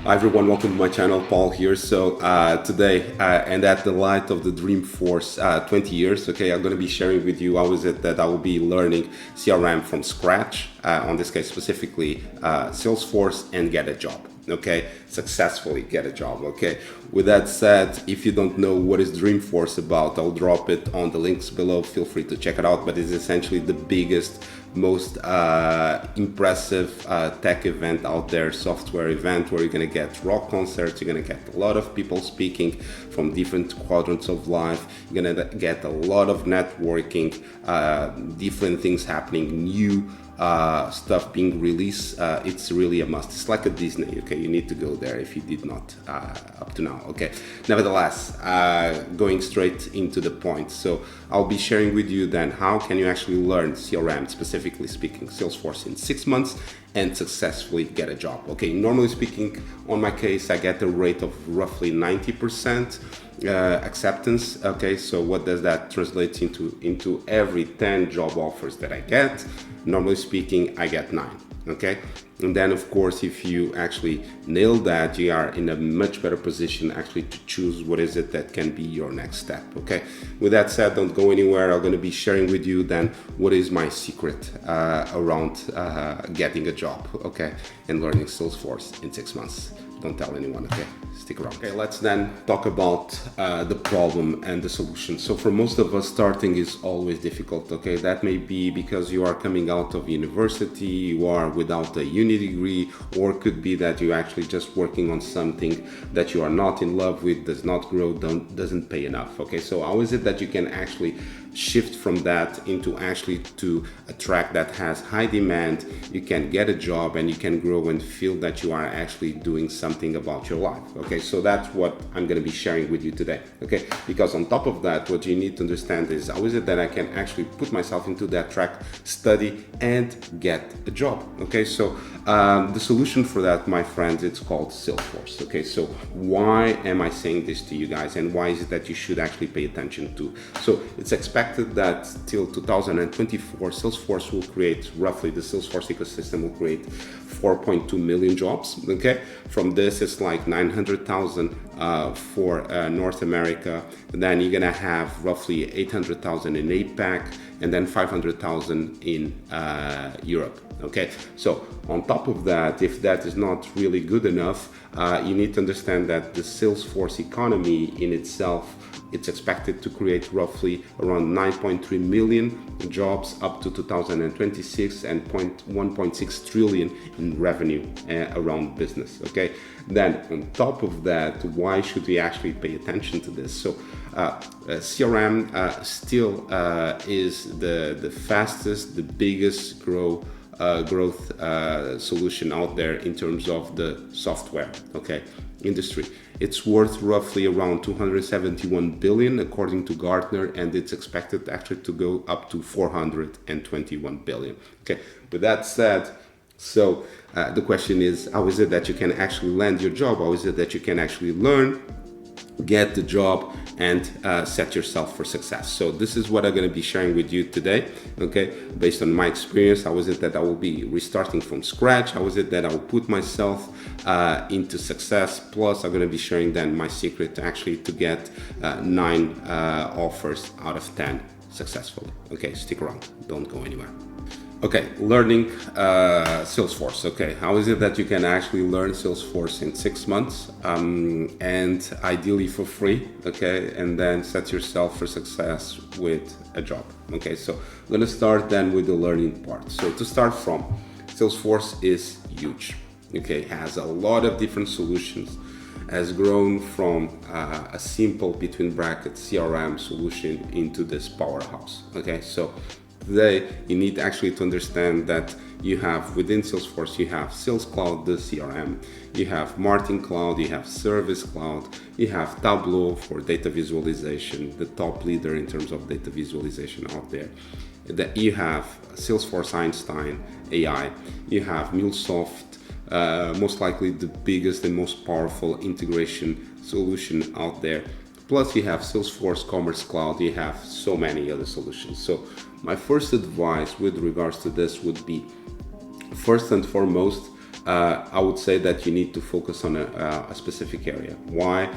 Hi everyone, welcome to my channel. Paul here. So today, and at the light of the Dreamforce 20 years, okay, I'm going to be sharing with you how is it that I will be learning CRM from scratch, on this case specifically Salesforce, and get a job. Okay, successfully get a job. Okay, with that said, if you don't know what is Dreamforce about, I'll drop it on the links below. Feel free to check it out. But it's essentially the biggest, most impressive tech event out there, software event, where you're gonna get rock concerts, you're gonna get a lot of people speaking from different quadrants of life, you're gonna get a lot of networking, different things happening, new stuff being released. It's really a must. It's like a Disney. Okay, you need to go there if you did not up to now. Okay, nevertheless, going straight into the point. So I'll be sharing with you then how can you actually learn CRM, specifically speaking Salesforce, in 6 months and successfully get a job. Okay, normally speaking, on my case, I get a rate of roughly 90% acceptance. Okay, so what does that translate into every 10 job offers that I get, normally speaking, I get 9. Okay, and then of course, if you actually nail that, you are in a much better position actually to choose what is it that can be your next step. Okay, with that said, don't go anywhere. I'm going to be sharing with you then what is my secret around getting a job, okay, and learning Salesforce in 6 months. Don't tell anyone, okay? Stick around. Okay, let's then talk about the problem and the solution. So for most of us, starting is always difficult, okay? That may be because you are coming out of university, you are without a uni degree, or it could be that you're actually just working on something that you are not in love with, does not grow, doesn't pay enough, okay? So how is it that you can actually shift from that into actually to a track that has high demand, you can get a job and you can grow and feel that you are actually doing something about your life? Okay, so that's what I'm going to be sharing with you today. Okay, because on top of that, what you need to understand is how is it that I can actually put myself into that track, study and get a job. Okay, so the solution for that, my friends, it's called Salesforce. Okay, so why am I saying this to you guys, and why is it that you should actually pay attention to? So it's expected that till 2024, Salesforce will create, roughly the Salesforce ecosystem will create 4.2 million jobs. Okay, from this it's like 900,000 for North America, and then you're gonna have roughly 800,000 in APAC, and then 500,000 in Europe. Okay, so on top of that, if that is not really good enough, you need to understand that the Salesforce economy in itself, it's expected to create roughly around 9.3 million jobs up to 2026, and 1.6 trillion in revenue around business. Okay, then on top of that, why should we actually pay attention to this? So CRM still is the fastest, the biggest growth solution out there in terms of the software, okay, industry. It's worth roughly around 271 billion according to Gartner, and it's expected actually to go up to 421 billion. Okay, with that said, so the question is, how is it that you can actually land your job? How is it that you can actually learn, get the job, and set yourself for success? So this is what I'm going to be sharing with you today. Okay, based on my experience, how is it that I will be restarting from scratch? How is it that I will put myself into success? Plus, I'm going to be sharing then my secret actually to get 9 offers out of 10 successfully. Okay, stick around, don't go anywhere. Okay, learning Salesforce. Okay, how is it that you can actually learn Salesforce in 6 months, and ideally for free? Okay, and then set yourself for success with a job. Okay, so I'm gonna start then with the learning part. So to start from, Salesforce is huge. Okay, has a lot of different solutions, has grown from a simple between brackets CRM solution into this powerhouse. Okay, so today you need actually to understand that you have within Salesforce, you have Sales Cloud, the CRM, you have Marketing Cloud, you have Service Cloud, you have Tableau for data visualization, the top leader in terms of data visualization out there. That you have Salesforce Einstein AI, you have MuleSoft, most likely the biggest and most powerful integration solution out there. Plus you have Salesforce Commerce Cloud, you have so many other solutions. So my first advice with regards to this would be, first and foremost, I would say that you need to focus on a specific area. Why?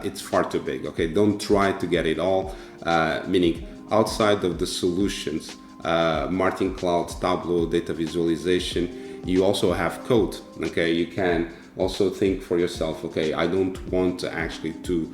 It's far too big. Okay, don't try to get it all. Meaning, outside of the solutions, Marketing Cloud, Tableau, data visualization, you also have code. Okay, you can also think for yourself. Okay, I don't want to actually to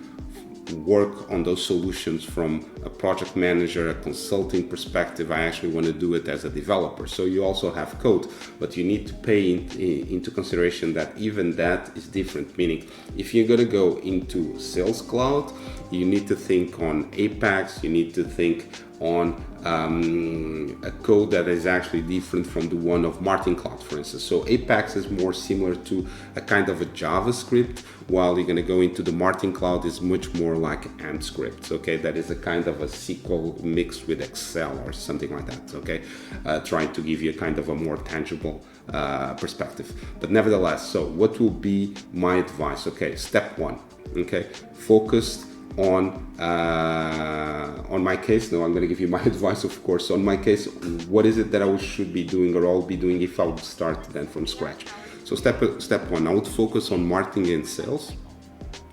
work on those solutions from a project manager, a consulting perspective. I actually want to do it as a developer. So you also have code, but you need to pay into consideration that even that is different. Meaning, if you're going to go into Sales Cloud, you need to think on APACs, you need to think on a code that is actually different from the one of Marketing Cloud, for instance. So Apex is more similar to a kind of a JavaScript, while you're going to go into the Marketing Cloud is much more like AMP scripts. Okay, that is a kind of a SQL mixed with Excel or something like that. Okay, trying to give you a kind of a more tangible perspective. But nevertheless, so what will be my advice? Okay, step one. Okay, focused on my case. Now I'm going to give you my advice, of course. On my case, what is it that I should be doing, or I'll be doing if I would start then from scratch? So step one, I would focus on marketing and sales.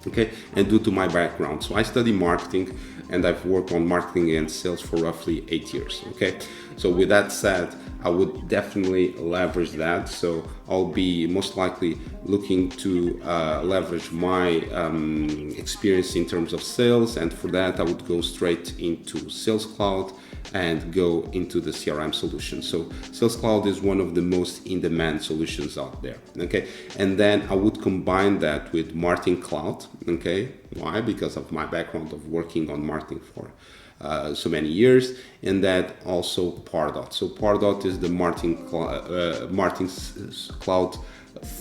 Okay, and due to my background, so I study marketing and I've worked on marketing and sales for roughly 8 years. Okay, so with that said, I would definitely leverage that. So I'll be most likely looking to leverage my experience in terms of sales, and for that I would go straight into Sales Cloud and go into the CRM solution. So Sales Cloud is one of the most in-demand solutions out there. Okay, and then I would combine that with Marketing Cloud. Okay, why? Because of my background of working on marketing for so many years, and that also Pardot. So Pardot is the marketing cloud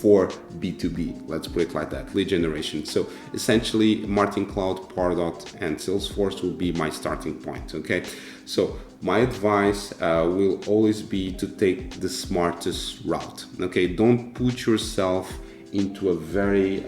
for B2B, let's put it like that, lead generation. So essentially Marketing Cloud, Pardot, and Salesforce will be my starting point. Okay, so my advice will always be to take the smartest route. Okay, don't put yourself into a very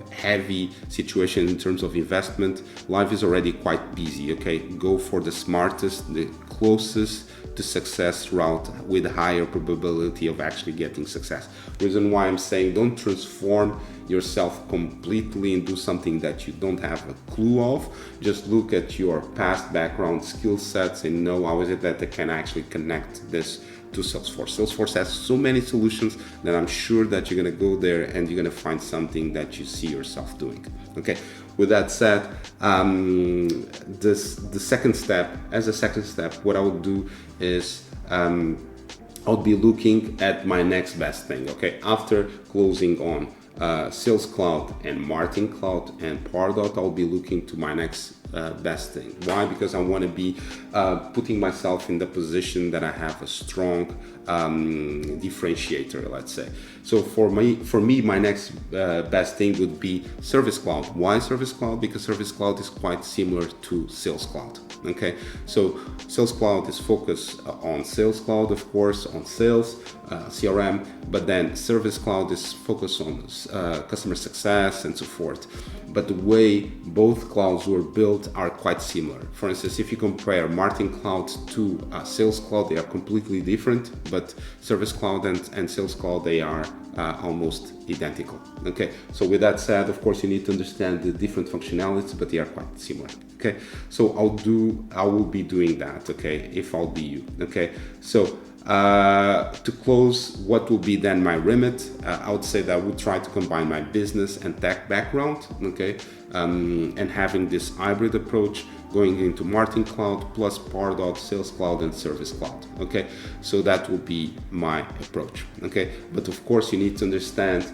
heavy situation in terms of investment. Life is already quite busy. Okay, go for the smartest, the closest to success route with a higher probability of actually getting success. Reason why I'm saying don't transform yourself completely and do something that you don't have a clue of. Just look at your past background, skill sets, and know how is it that they can actually connect this to Salesforce. Salesforce has so many solutions that I'm sure that you're going to go there and you're going to find something that you see yourself doing. Okay, with that said, the second step, what I would do is I'll be looking at my next best thing. Okay, after closing on Sales Cloud and Marketing Cloud and Pardot, I'll be looking to my next best thing. Why? Because I want to be putting myself in the position that I have a strong differentiator, let's say. So for me, my next best thing would be Service Cloud. Why Service Cloud? Because Service Cloud is quite similar to Sales Cloud. Okay, so Sales Cloud is focused on Sales Cloud, of course, on sales, CRM, but then Service Cloud is focused on customer success and so forth. But the way both clouds were built are quite similar. For instance, if you compare Marketing Cloud to Sales Cloud, they are completely different, but Service Cloud and Sales Cloud, they are almost identical. Okay, so with that said, of course, you need to understand the different functionalities, but they are quite similar. Okay, so I will be doing that. Okay, if I'll be you. Okay, so to close, what will be then my remit? I would say that I would try to combine my business and tech background, okay, and having this hybrid approach, going into Marketing Cloud plus Pardot, Sales Cloud, and Service Cloud. Okay, so that will be my approach. Okay, but of course you need to understand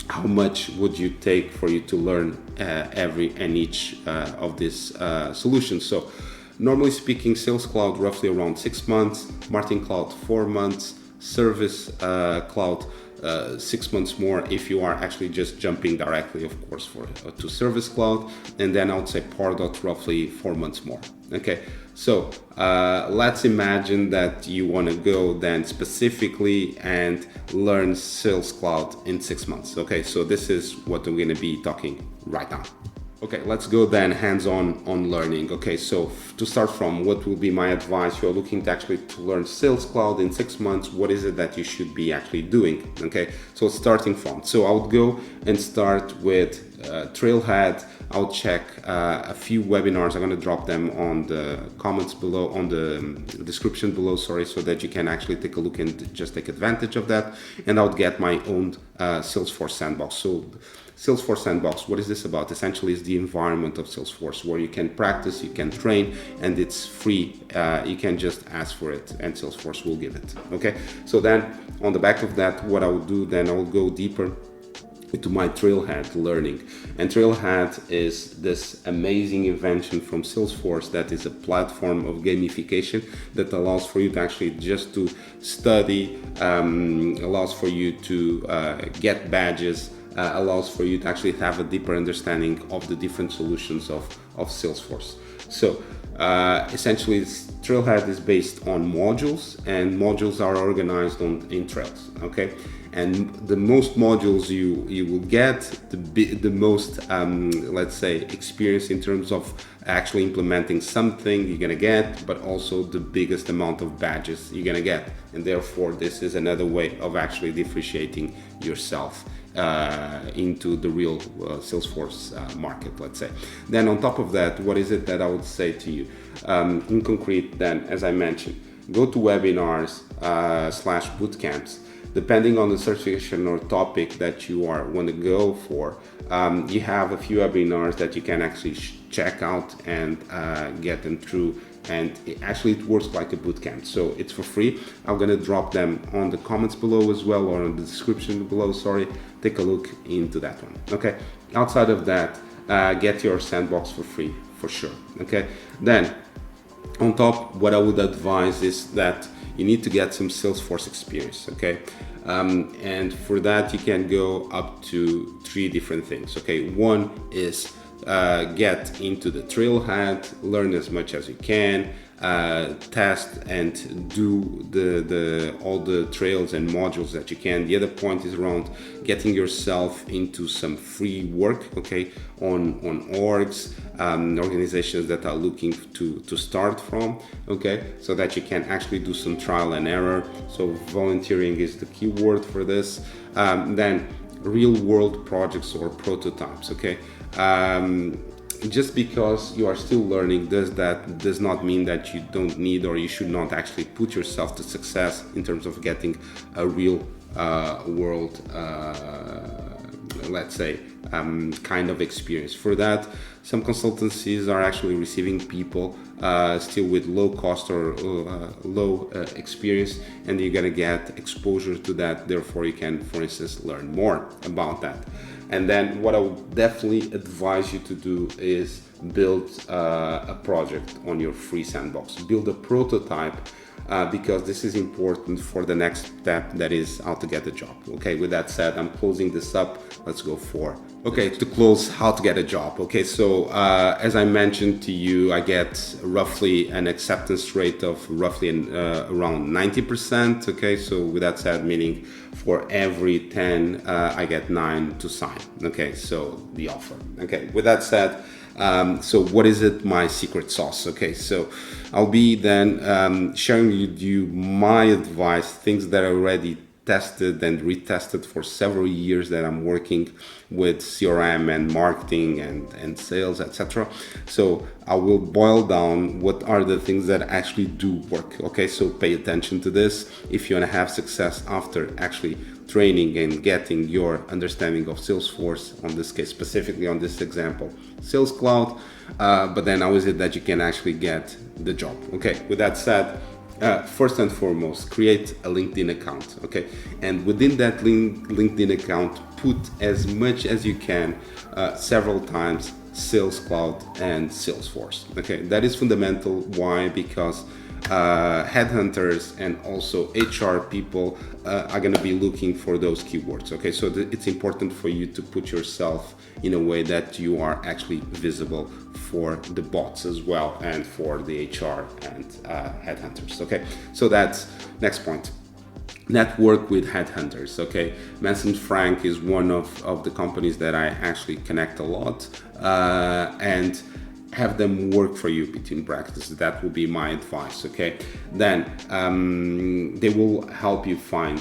how much would you take for you to learn every and each of these solutions. So normally speaking, Sales Cloud roughly around 6 months, Marketing Cloud 4 months, Service Cloud 6 months more if you are actually just jumping directly, of course, to Service Cloud, and then I would say Pardot roughly 4 months more. Okay, so let's imagine that you want to go then specifically and learn Sales Cloud in 6 months. Okay, so this is what we're going to be talking right now. Okay, let's go then hands-on on learning. Okay, so to start from, what will be my advice? You're looking to actually to learn Sales Cloud in 6 months. What is it that you should be actually doing? Okay, so starting from, so I would go and start with Trailhead. I'll check a few webinars. I'm going to drop them on the comments below, on the description below, sorry, so that you can actually take a look and just take advantage of that. And I'll get my own Salesforce sandbox. So Salesforce Sandbox, what is this about? Essentially, it's the environment of Salesforce where you can practice, you can train, and it's free. You can just ask for it, and Salesforce will give it. Okay. So then, on the back of that, what I will do then, I will go deeper into my Trailhead learning. And Trailhead is this amazing invention from Salesforce that is a platform of gamification that allows for you to actually just to study, allows for you to get badges, allows for you to actually have a deeper understanding of the different solutions of Salesforce. So essentially, Trailhead is based on modules, and modules are organized in trails. Okay, and the most modules you will get, the most let's say experience in terms of actually implementing something you're gonna get, but also the biggest amount of badges you're gonna get, and therefore this is another way of actually differentiating yourself into the real Salesforce market, let's say. Then on top of that, what is it that I would say to you? In concrete, then, as I mentioned, go to webinars slash bootcamps. Depending on the certification or topic that you want to go for, you have a few webinars that you can actually check out and get them through. And it works like a bootcamp, so it's for free. I'm gonna drop them on the comments below as well, or in the description below, sorry. Take a look into that one. Okay, outside of that, get your sandbox for free, for sure. Okay, then on top, what I would advise is that you need to get some Salesforce experience. Okay, and for that you can go up to 3 different things. Okay, one is get into the Trailhead, learn as much as you can, test and do all the trails and modules that you can. The other point is around getting yourself into some free work, okay, on orgs, organizations that are looking to start from, okay, so that you can actually do some trial and error. So volunteering is the key word for this. Then real world projects or prototypes, okay. Just because you are still learning does not mean that you don't need or you should not actually put yourself to success in terms of getting a real world let's say kind of experience. For that, some consultancies are actually receiving people still with low cost or low experience, and you're gonna get exposure to that. Therefore you can, for instance, learn more about that. And then what I would definitely advise you to do is build a project on your free sandbox. Build a prototype because this is important for the next step, that is how to get a job. Okay, with that said, I'm closing this up. Let's go for, okay, to close, how to get a job. Okay, so as I mentioned to you, I get roughly an acceptance rate of roughly around 90%. Okay, so with that said, meaning for every 10 I get 9 to sign. Okay, so the offer. Okay, with that said, so what is it, my secret sauce? Okay, so I'll be then sharing with you my advice, things that I already tested and retested for several years that I'm working with CRM and marketing and sales, etc. So I will boil down what are the things that actually do work. Okay, so pay attention to this if you want to have success after actually training and getting your understanding of Salesforce, on this case, specifically on this example, Sales Cloud, but then how is it that you can actually get the job? Okay, with that said, first and foremost, create a LinkedIn account, okay? And within that LinkedIn account, put as much as you can, several times, Sales Cloud and Salesforce, okay? That is fundamental. Why? Because headhunters and also HR people are going to be looking for those keywords, okay? So it's important for you to put yourself in a way that you are actually visible for the bots as well, and for the HR and headhunters, okay? So that's next point. network with headhunters. Okay, Manson Frank is one of the companies that I actually connect a lot, and have them work for you between brackets. That will be my advice. Okay, then they will help you find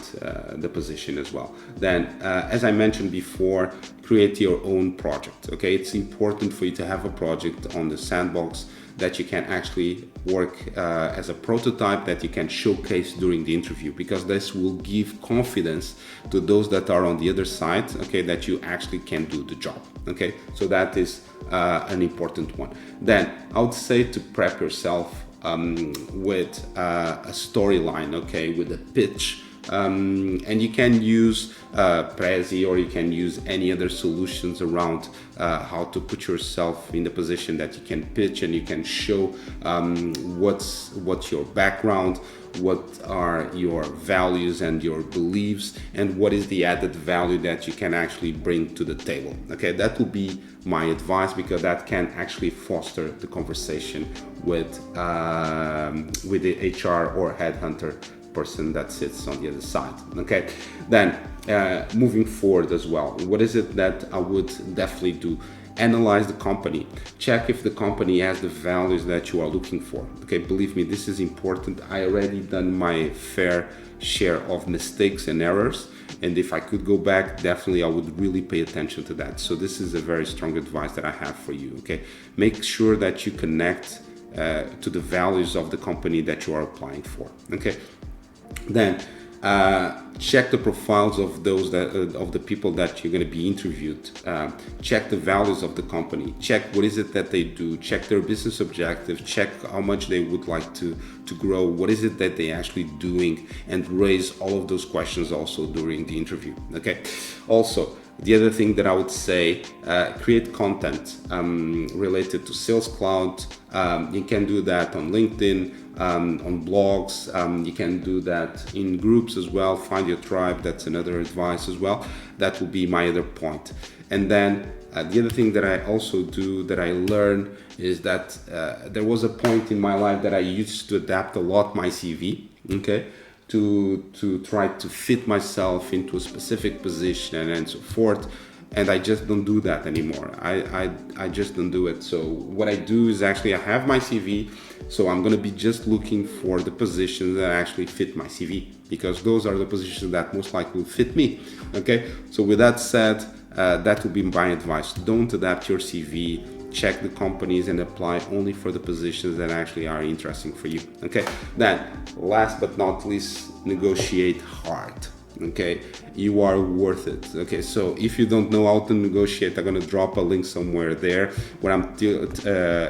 the position as well. Then as I mentioned before, create your own project. Okay, it's important for you to have a project on the sandbox that you can actually work as a prototype that you can showcase during the interview, because this will give confidence to those that are on the other side, okay, that you actually can do the job. Okay, so that is an important one. Then I would say to prep yourself with a storyline, okay, with a pitch. And you can use Prezi, or you can use any other solutions around how to put yourself in the position that you can pitch, and you can show what's your background, what are your values and your beliefs, and what is the added value that you can actually bring to the table. Okay, that will be my advice, because that can actually foster the conversation with the HR or headhunter person that sits on the other side. Okay, then moving forward as well, what is it that I would definitely do? Analyze the company, check if the company has the values that you are looking for. Okay, believe me, this is important. I already done my fair share of mistakes and errors, and if I could go back, definitely I would really pay attention to that. So this is a very strong advice that I have for you. Okay, make sure that you connect to the values of the company that you are applying for. Okay, then check the profiles of those of the people that you're going to be interviewed. Check the values of the company. Check what is it that they do. Check their business objective. Check how much they would like to grow. What is it that they actually doing, and raise all of those questions also during the interview. Okay. Also, the other thing that I would say, create content related to Sales Cloud. You can do that on LinkedIn, on blogs. You can do that in groups as well. Find your tribe. That's another advice as well. That will be my other point. And then the other thing that I also do, that I learned, is that there was a point in my life that I used to adapt a lot my CV. Okay. To try to fit myself into a specific position and so forth, and I just don't do that anymore. I just don't do it. So what I do is actually I have my CV, so I'm gonna be just looking for the positions that actually fit my CV, because those are the positions that most likely will fit me. Okay, so with that said, that would be my advice. Don't adapt your CV. Check the companies and apply only for the positions that actually are interesting for you. Okay, then last but not least, negotiate hard. Okay, you are worth it. Okay, so if you don't know how to negotiate, I'm gonna drop a link somewhere there where I'm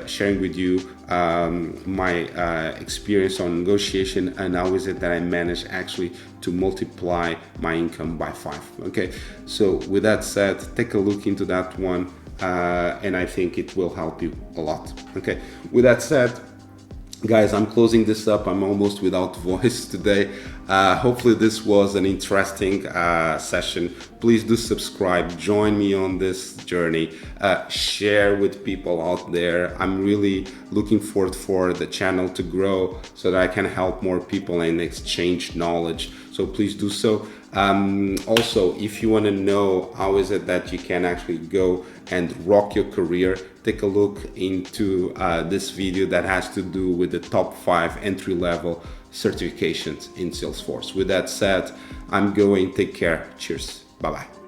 sharing with you my experience on negotiation, and how is it that I managed actually to multiply my income by 5. Okay, so with that said, take a look into that one. And I think it will help you a lot. Okay, with that said, guys, I'm closing this up. I'm almost without voice today. Hopefully this was an interesting session. Please do subscribe, join me on this journey, share with people out there. I'm really looking forward for the channel to grow so that I can help more people and exchange knowledge. So please do so. Also, if you want to know how is it that you can actually go and rock your career, take a look into this video that has to do with the top 5 entry-level certifications in Salesforce. With that said, I'm going. Take care. Cheers. Bye-bye.